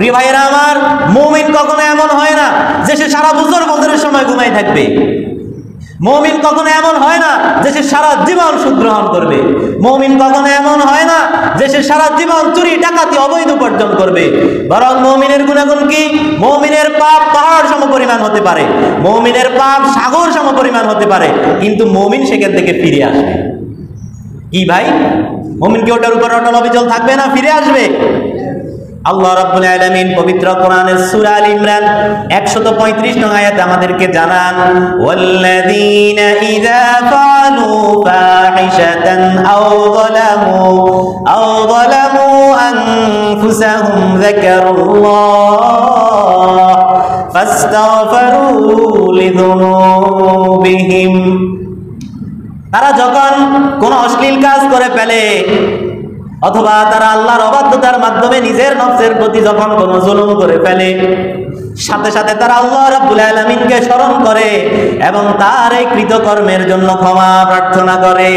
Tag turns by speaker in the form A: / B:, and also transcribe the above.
A: প্রিয় ভাইয়েরা আমার, মুমিন কখনো এমন হয় না যে সে সারা বছর বছরের সময় ঘুমাই থাকবে। মুমিন কখনো এমন হয় না যে সে সারা জীবন সুদ গ্রহণ করবে। মুমিন কখনো এমন হয় না যে সে সারা জীবন চুরি ডাকাতি অবৈধ উপার্জন করবে। বরং মুমিনের গুণাগুণ কি? মুমিনের পাপ পাহাড় সমপরিমাণ হতে পারে, মুমিনের পাপ সাগর সমপরিমাণ হতে পারে, কিন্তু মুমিন সেখান থেকে ফিরে আসবে। কি ভাই, মুমিন কি ওটার উপর অটল অবিচল থাকবে না? ফিরে আসবে। আল্লাহ রাব্বুল আলামিন পবিত্র কোরআনের সূরা আল ইমরান 135 নং আয়াতে আমাদেরকে জানান, ওয়াল্লাযীনা ইযা ফাআলু ফাহিশাতান আও যালামু আনফুসাহুম যাকারুল্লাহ ফাস্তাগফিরু লিযুনুবিহিম। তারা যখন কোন অশ্লীল কাজ করে ফেলে অথবা তারা আল্লাহর অবাধ্যতার মাধ্যমে নিজের নফসের প্রতি যখন কোনো জুলুম করে ফেলে, সাথে সাথে তারা আল্লাহ রাব্বুল আলামিনকে স্মরণ করে এবং তার এই কৃতকর্মের জন্য ক্ষমা প্রার্থনা করে।